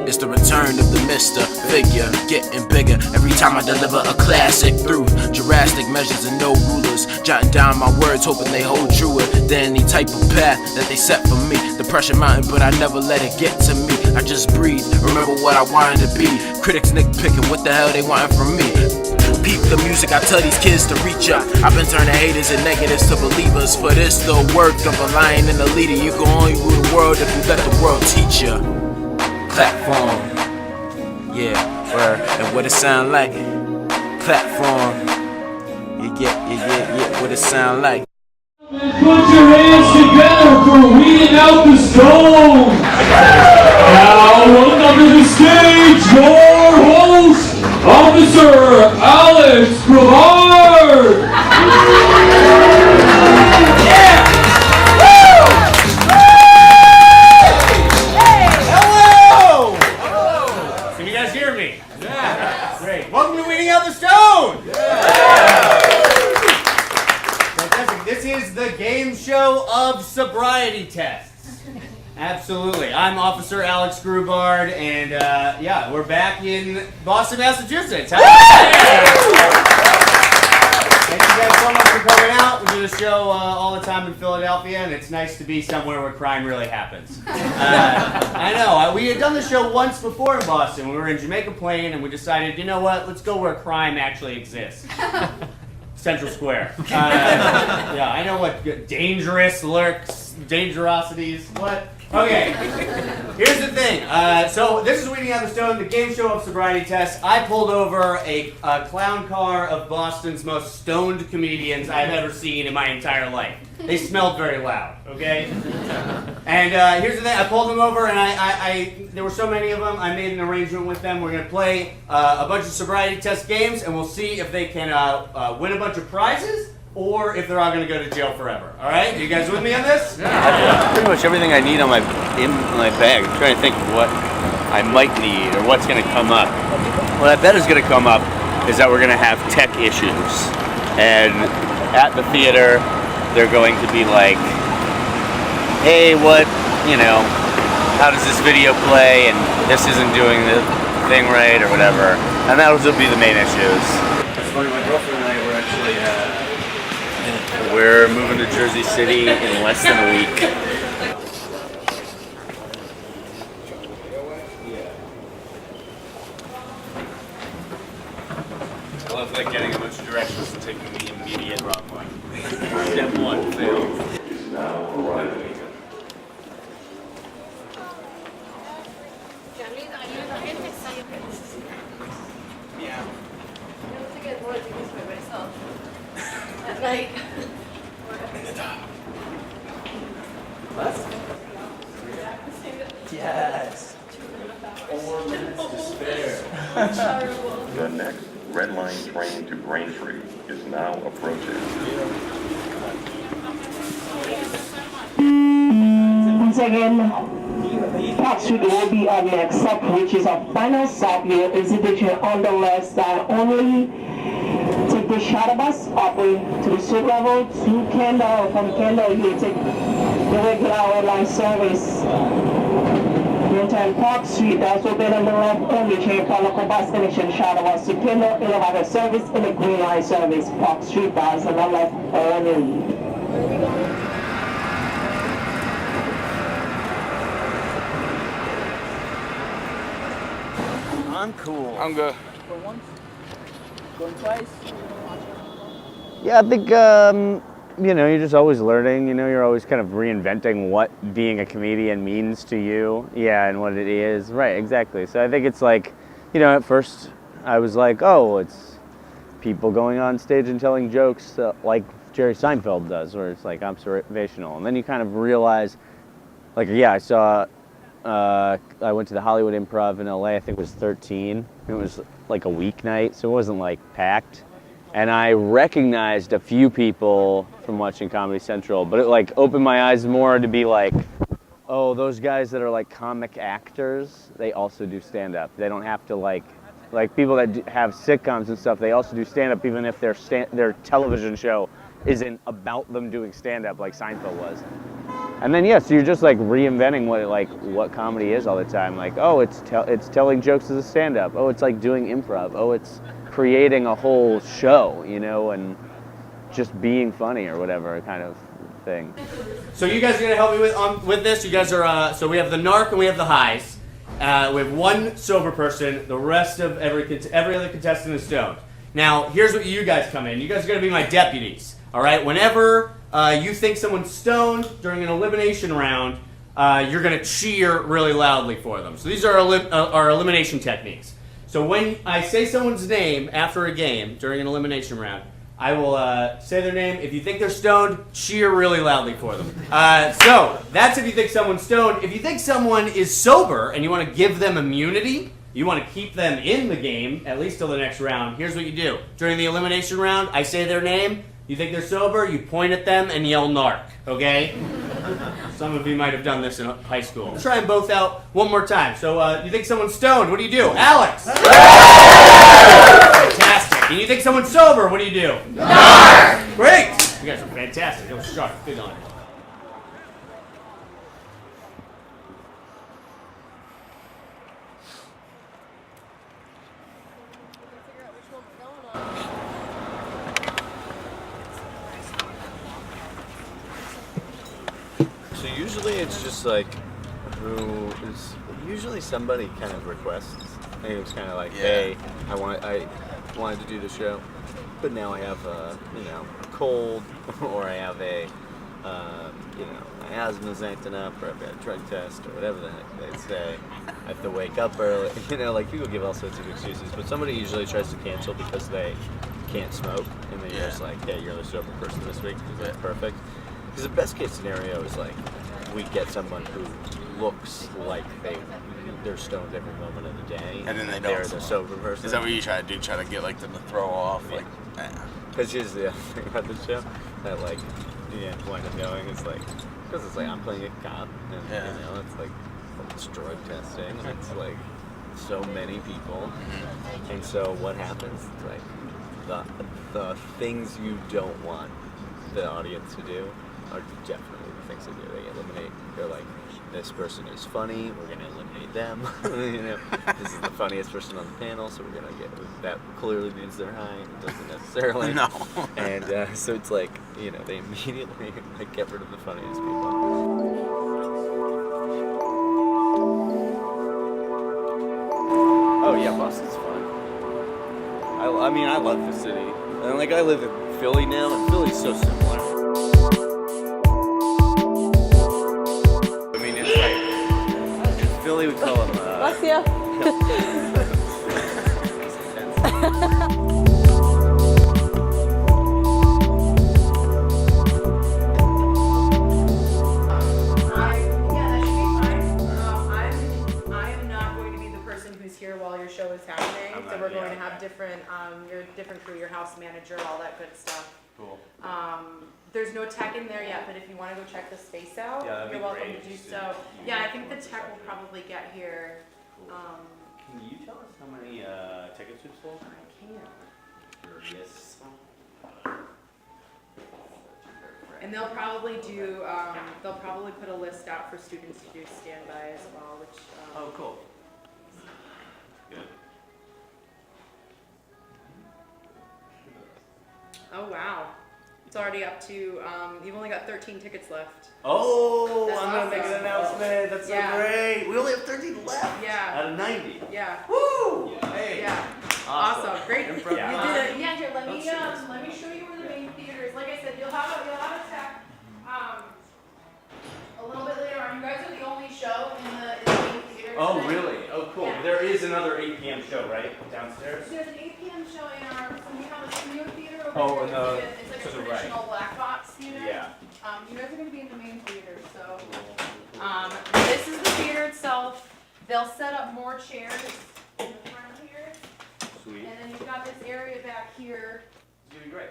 It's the return of the Mr. Figure, getting bigger every time I deliver a classic through drastic measures and no rulers. Jotting down my words, hoping they hold truer than any type of path that they set for me. The pressure mountain, but I never let it get to me. I just breathe, remember what I wanted to be. Critics nitpicking, what the hell they wanting from me? Peep the music, I tell these kids to reach up. I've been turning haters and negatives to believers. For this, the work of a lion and a leader. You can only rule the world if you let the world teach you. Platform, yeah, word. And what it sound like? Platform, yeah, what it sound like? Put your hands together for weeding out the stone. Now, welcome to the stage, your host, Officer Alex Groubard. Yeah! Woo! Hey! Hello! Hello! Can you guys hear me? Yeah. Great. Welcome to Weeding Out the Stone. Yeah. Fantastic. This is the game show of sobriety tests. Absolutely. I'm Officer Alex Groubard, and yeah, we're back in Boston, Massachusetts. Thank you guys so much for coming out. We do this show all the time in Philadelphia, and it's nice to be somewhere where crime really happens. I know. We had done the show once before in Boston. We were in Jamaica Plain, and we decided, you know what, let's go where crime actually exists. Central Square. Yeah, I know what dangerous lurks, dangerosities, what? Okay, here's the thing. So this is Weeding Out the Stone, the game show of sobriety tests. I pulled over a clown car of Boston's most stoned comedians I've ever seen in my entire life. They smelled very loud, okay? And here's the thing. I pulled them over, and I there were so many of them, I made an arrangement with them. We're going to play a bunch of sobriety test games, and we'll see if they can win a bunch of prizes, or if they're all going to go to jail forever. All right? You guys with me on this? Yeah. Pretty much everything I need in my bag. I'm trying to think of what I might need or what's going to come up. What I bet is going to come up is that we're going to have tech issues. And at the theater, they're going to be like, hey, how does this video play? And this isn't doing the thing right or whatever. And that will be the main issues. It's funny, my girlfriend and I were actually we're moving to Jersey City in less than a week. I love getting a bunch of directions and taking the immediate wrong one. Step one, fail. Is now arriving. Yeah. At night. Yes. 4 minutes to spare. The next Red Line train to Braintree is now approaching. Once again, Park Street will be our next stop, which is our final stop. Your institution on the left side only. Take the shuttle bus up to the street level to Kendall. From Kendall, you take the regular Red Line service. Meantime, Park Street, that's open on the left only. Change for local bus connection, shuttle bus to Kendall, elevator service, and the Green Line service. Park Street, that's on the left only. I'm cool. I'm good. Going once? Going twice? Yeah, I think, you're just always learning, you're always kind of reinventing what being a comedian means to you. Yeah, and what it is. Right, exactly. So I think it's like, at first I was like, oh, it's people going on stage and telling jokes like Jerry Seinfeld does, where it's like observational. And then you kind of realize, I went to the Hollywood Improv in LA, I think it was 13. It was like a weeknight, so it wasn't like packed. And I recognized a few people from watching Comedy Central, but it opened my eyes more to be like, oh, those guys that are like comic actors, they also do stand-up. They don't have to like people that have sitcoms and stuff, they also do stand-up even if their television show isn't about them doing stand-up like Seinfeld was. And then so you're just like reinventing what comedy is all the time. Like, oh, it's telling jokes as a stand-up. Oh, it's like doing improv. Oh, it's creating a whole show, you know, and just being funny or whatever kind of thing. So you guys are gonna help me with this. You guys are so we have the narc and we have the highs. We have one sober person. The rest of every other contestant is stoned. Now here's what you guys come in. You guys are gonna be my deputies. All right. Whenever you think someone's stoned during an elimination round, you're gonna cheer really loudly for them. So these are our elimination techniques. So when I say someone's name after a game during an elimination round, I will say their name. If you think they're stoned, cheer really loudly for them. So that's if you think someone's stoned. If you think someone is sober and you want to give them immunity, you want to keep them in the game, at least till the next round, here's what you do. During the elimination round, I say their name. You think they're sober, you point at them and yell narc, okay? Some of you might have done this in high school. Let's try them both out one more time. So you think someone's stoned, what do you do? Alex! Fantastic. And you think someone's sober, what do you do? Narc! Great! You guys are fantastic. That was sharp. Good on it. So usually it's just like usually somebody kind of requests. And it's kind of like, hey, I wanted to do the show, but now I have a cold, or I have my asthma's acting up, or I've got a drug test, or whatever the heck they say. I have to wake up early. Like people give all sorts of excuses, but somebody usually tries to cancel because they can't smoke, and then you're just like, hey, you're the sober person this week, because that's perfect. Because the best case scenario is like we get someone who looks like they're stoned every moment of the day, and then they're the sober person. Is that what you try to do? Try to get like them to throw off, like? Because here's the other thing about the show that like the point of knowing is like because it's like I'm playing a cop, and it's like it's drug testing, and it's like so many people, and so what happens? It's like the things you don't want the audience to do are definitely the things they do. They eliminate. They're like, this person is funny, we're gonna eliminate them. This is the funniest person on the panel, so we're gonna get that. Clearly means they're high. It doesn't necessarily. No. And so it's like they immediately like get rid of the funniest people. Oh yeah, Boston's fun. I mean, I love the city. And like I live in Philly now, and Philly's so similar. I mean, it's like in Philly we call them. Bless you. While your show is happening, so we're going to have different, your different crew, your house manager, all that good stuff. Cool. There's no tech in there yet, but if you want to go check the space out, you're welcome to do so. Yeah, I think the tech will probably get here. Can you tell us how many tickets we've sold? I can. Yes. And they'll probably do, they'll probably put a list out for students to do standby as well, which. Oh, cool. Good. Oh wow, it's already up to. You've only got 13 tickets left. Oh, That's I'm gonna make awesome. an announcement. That's so great. We only have 13 left. Yeah. Out of 90. Yeah. Woo! Hey. Yeah. Awesome. Great. Yeah. You did it. Yeah. Here, let me show you where the main theater is. Like I said, you'll have a tech. A little bit later on. You guys are the only show in the main theater. Oh, tonight. really? Oh, cool. Yeah. There is another 8 p.m. show, right? Downstairs? There's an 8 p.m. show in our. So we have a studio theater over Oh, there. no. It's like To a the right. traditional black box theater. Yeah. You guys are going to be in the main theater, so. This is the theater itself. They'll set up more chairs in the front here. Sweet. And then you've got this area back here. It's gonna be great.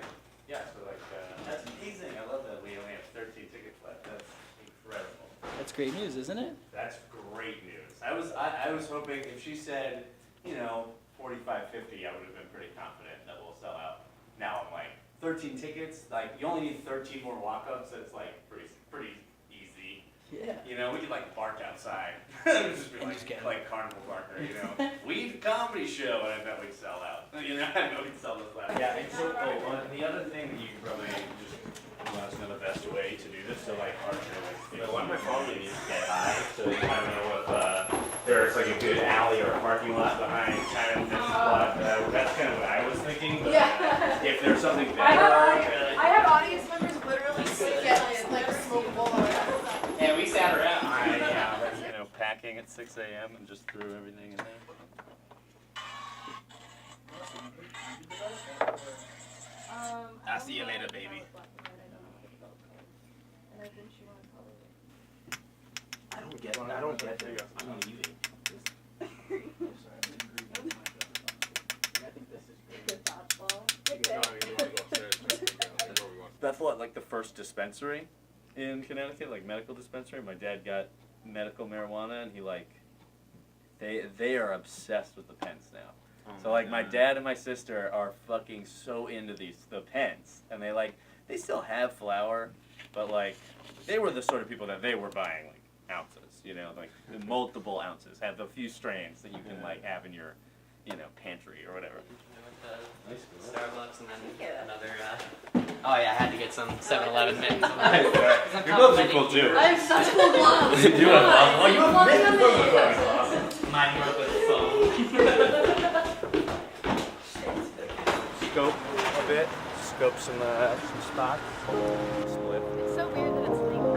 Yeah, so like, that's amazing. I love that we only have 13 tickets left. That's incredible. That's great news, isn't it? That's great news. I was hoping if she said, 45, 50, I would have been pretty confident that we'll sell out. Now I'm like, 13 tickets, like you only need 13 more walk-ups. That's like pretty easy. You know, we could like bark outside. Just be like carnival barker, you know. Weed comedy show, and I bet we'd sell out. You know, I bet we'd sell those last. Yeah, and so, the other thing that you could probably just let us know the best way to do this, so like Archer, like, one of my problems is to get high, so you kind of know if there's like a good alley or a parking lot behind kind of this spot. That's kind of what I was thinking, but if there's something better. I have audience members literally sit at like smoke a bowl. Yeah, we sat around. You know, packing at 6 a.m. and just threw everything in there. I'll see you later, baby. I don't get it. I'm leaving. That's what, like the first dispensary in Connecticut, like medical dispensary. My dad got medical marijuana, and he like, they are obsessed with the pens now. So like my dad and my sister are fucking so into the pens, and they still have flour, but like they were the sort of people that they were buying like ounces, you know, like multiple ounces, have a few strains that you can like have in your, you know, pantry or whatever. Starbucks and then another. Oh yeah, I had to get some 7-Eleven mints. Your gloves are cool too. I have such cool gloves. You have gloves? Oh, you have mints. Mine work with the phone. Scope a bit. Scope some spots. Split. It's so weird that it's legal.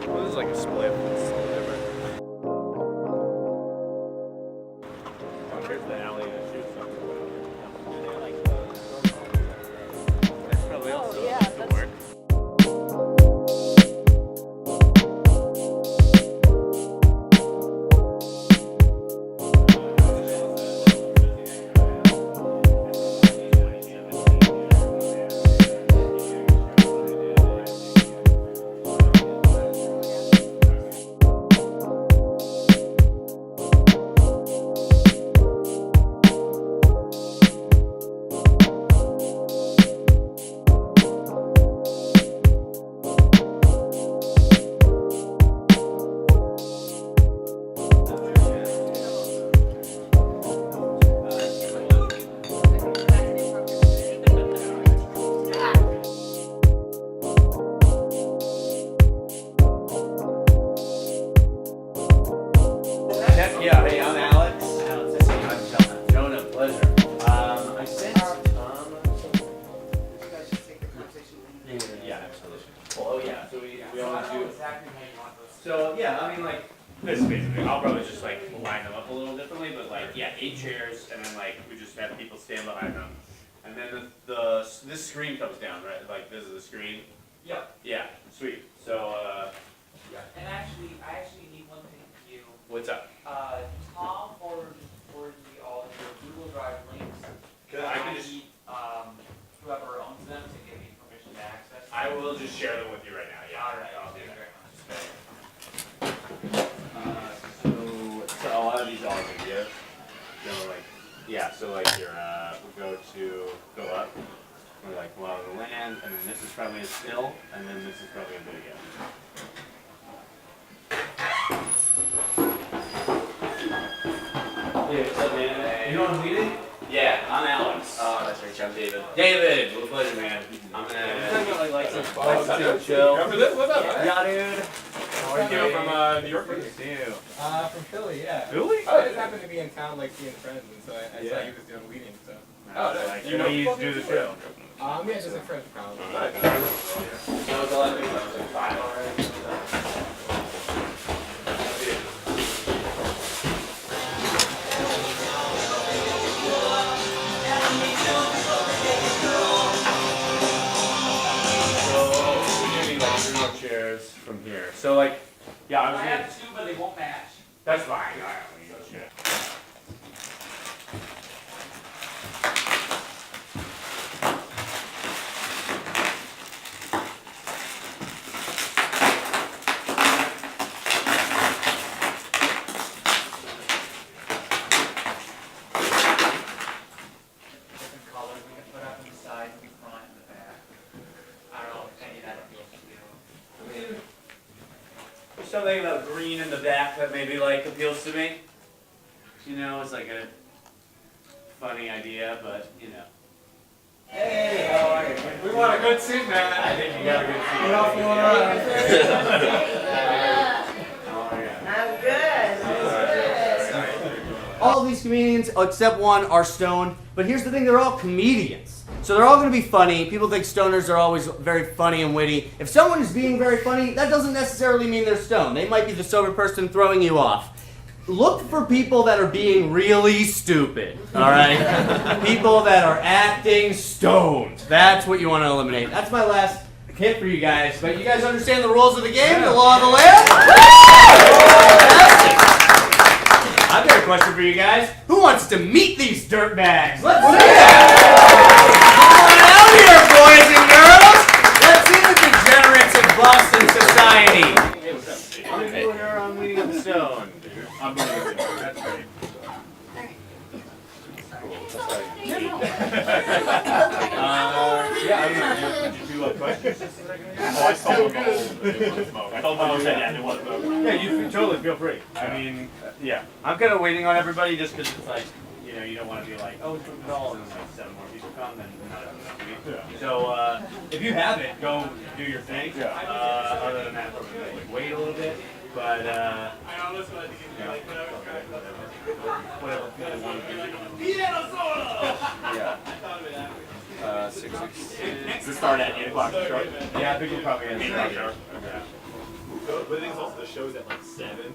Well, this is like a split. It's a little different. Oh, here's the alley that shoots something. That's probably also could work. Yeah, hey, I'm Alex. I'm Jonah, pleasure. I sent yeah, absolutely. Well, oh yeah, so we always do. So yeah, I mean like this basically. I'll probably just like line them up a little differently, but like yeah, 8 chairs, and then like we just have people stand behind them, and then this screen comes down, right? Like this is the screen. Yep. Yeah, sweet. So And I actually need one thing from you. what's up? Tom forwarded all of your Google Drive links. I can just. Whoever owns them to give me permission to access. I will just share them with you right now. Yeah. All right. I'll do Thank that. you very much. So a lot of these are video. So like, yeah. So like we go up. We're like wow the land, and then this is probably a still, and then this is probably a video. Hey, what's up, man? Hey. You know what I'm leading? Yeah, I'm Alex. Oh, that's right. I'm David. David, with pleasure, man. I'm Like chill. Remember this? What's up, man? Yeah, dude. How are you from New York? From Philly, yeah. Philly? I just happened to be in town, like, seeing friends, and so I saw you was doing weeding, so. Like, you know you do the show. Yeah, just a friend from college. Chairs from here. So like, yeah, I was I gonna. have 2, but they won't match. That's fine. All right, we go shit. something about green in the back that maybe like appeals to me. You know, it's like a funny idea, but you know. Hey, how are you? We want a good seat, man. I think you got a good seat. Get off the I'm good. All of these comedians, except one, are stoned. But here's the thing, they're all comedians. So they're all going to be funny. People think stoners are always very funny and witty. If someone is being very funny, that doesn't necessarily mean they're stoned. They might be the sober person throwing you off. Look for people that are being really stupid, all right? People that are acting stoned. That's what you want to eliminate. That's my last hint for you guys. But you guys understand the rules of the game, the law of the land? Fantastic. I've got a question for you guys. Who wants to meet these dirtbags? Let's see it. Come on out here, boys and girls. Let's see the degenerates of Boston society. How many people here are meeting up stone? I'm going to that's great. Yeah, I don't know. Did you do questions? Oh, I saw them. I told them they wasn't smoke. Yeah, you totally feel free. I mean, yeah. I'm kind of waiting on everybody just because it's like, you know, you don't want to be like, oh, it's from all, and then like 7 more people come, and not enough to meet. So, if you have it, go do your thing. Other than that, like, wait a little bit. But, I know, that's what I think you like, whatever you want to do. Yeah. 666. Does it start at 8 o'clock sharp? Yeah, I think we'll probably end sharp. sharp. But the thing is also the show's at like 7.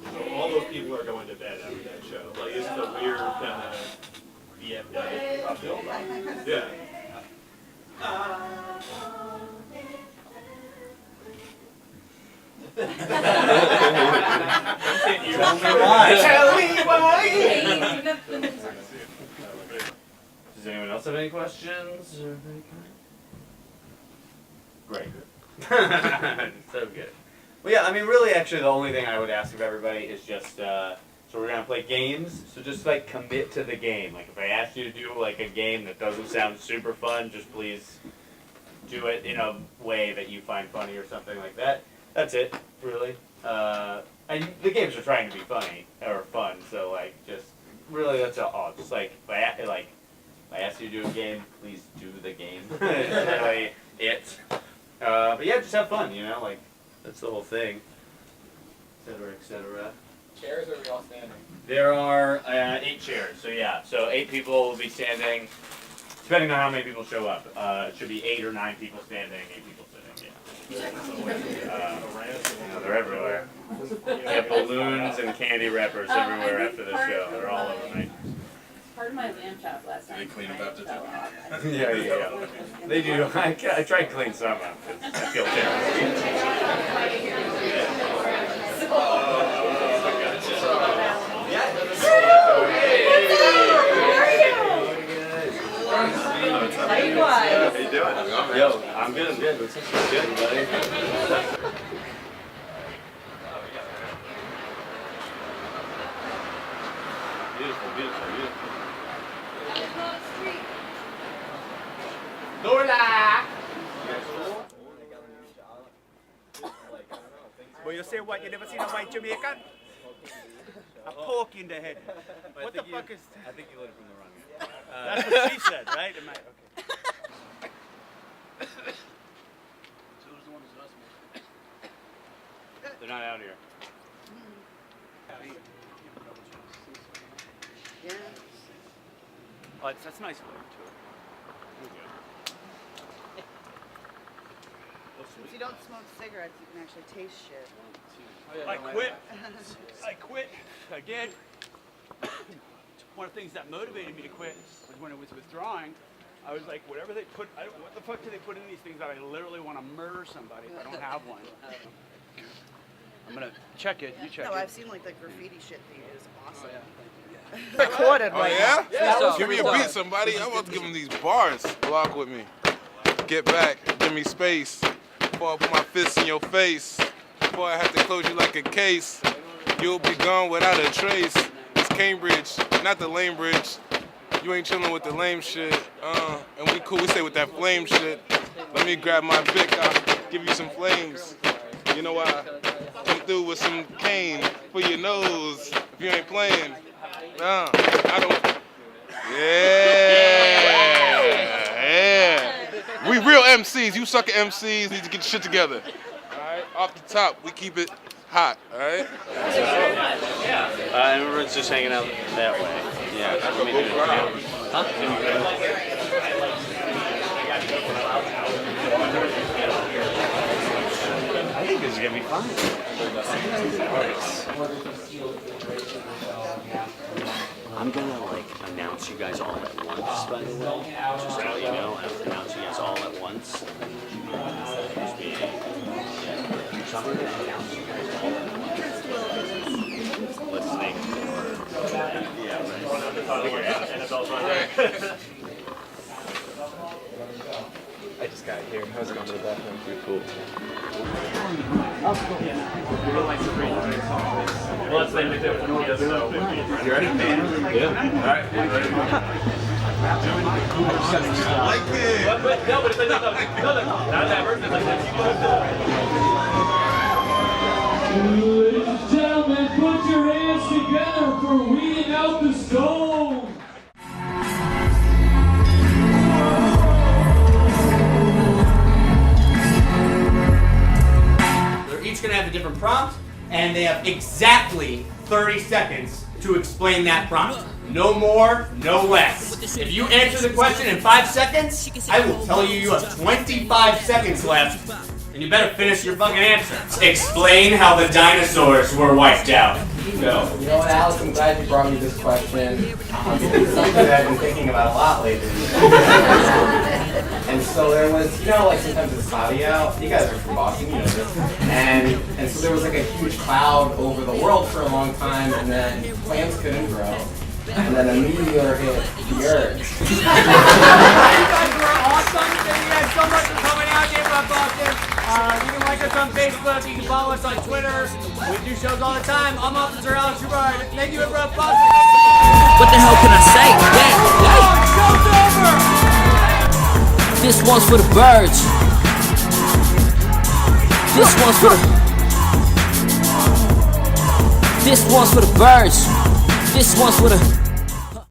So all those people are going to bed after that show. Like, it's a weird kind of BFW feel. Yeah. Tell me why. Does anyone else have any questions? Great. So good. Well, yeah, I mean, really, actually, the only thing I would ask of everybody is just, so we're going to play games, so just, like, commit to the game. Like, if I ask you to do, like, a game that doesn't sound super fun, just please do it in a way that you find funny or something like that. That's it, really. And the games are trying to be funny, or fun, so, like, just, really, that's all. Just, like, if I ask you to do a game, please do the game. It's really it. But yeah, just have fun, you know, like, that's the whole thing, et cetera, et cetera. Chairs, or are we all standing? There are 8 chairs, so yeah, so 8 people will be standing, depending on how many people show up. It should be 8 or 9 people standing, 8 people sitting, yeah. They're everywhere. We have balloons and candy wrappers everywhere after the show. They're all over me. Part of my lamb chop last night. They clean them after too. Yeah. They do. I try to clean some up because I feel terrible. How you guys? How you doing? Yo, I'm good. Good, buddy. Beautiful. Well, you say what? You never seen a white Jamaican? A pork in the head. What the fuck is that? I think you learned from the wrong guy. That's what she said, right? Am I, okay. They're not out here. Yeah. Oh, that's nice of them, too. If you don't smoke cigarettes, you can actually taste shit. I quit again. One of the things that motivated me to quit was when I was withdrawing. I was like, whatever they put, what the fuck do they put in these things that I literally want to murder somebody if I don't have one? I'm gonna check it. You check it. No, I've seen like the graffiti shit they use. Awesome. Recorded right now. Yeah? Give me a beat, somebody. I'm about to give them these bars. Block with me. Get back. Give me space. Before I put my fists in your face. Before I have to close you like a case. You'll be gone without a trace. It's Cambridge, not the lame bridge. You ain't chilling with the lame shit. And we cool, we stay with that flame shit. Let me grab my Bic, I'll give you some flames. You know I come through with some cane for your nose if you ain't playing. No, I don't. Yeah. We real MCs. You sucker MCs need to get your shit together. All right. Off the top, we keep it hot. All right. Everyone's just hanging out that way. Yeah. Let me do it. Huh? I think this is gonna be fun. I'm gonna like announce you guys all at once, by the way. Just to let you know, I'm gonna announce you guys all at once. So I'm gonna announce you guys all at once. Listening I just got here. I was going to the bathroom. You're cool. Well, let's name it there. You ready? Yeah. All right. Like it. No, but it's like, no, not that version. It's like that. Ladies and gentlemen, put your hands together for weeding out the stone. Each gonna have a different prompt, and they have exactly 30 seconds to explain that prompt. No more, no less. If you answer the question in 5 seconds, I will tell you have 25 seconds left, and you better finish your fucking answer. Explain how the dinosaurs were wiped out. Go. You know what, Alex? I'm glad you brought me this question. It's something that I've been thinking about a lot lately. And so there was, you know, like sometimes it's cloudy out. You guys are from Boston, you know this. And so there was like a huge cloud over the world for a long time, and then plants couldn't grow. And then a meteor hit the Earth. You guys were awesome. Thank you guys so much for coming out here from Boston. You can like us on Facebook. You can follow us on Twitter. We do shows all the time. I'm Officer Alex Groubard. Thank you, everyone. Boston. What the hell can I say? Show's over. This one's for the birds. This one's for the. This one's for the birds. This one's for the.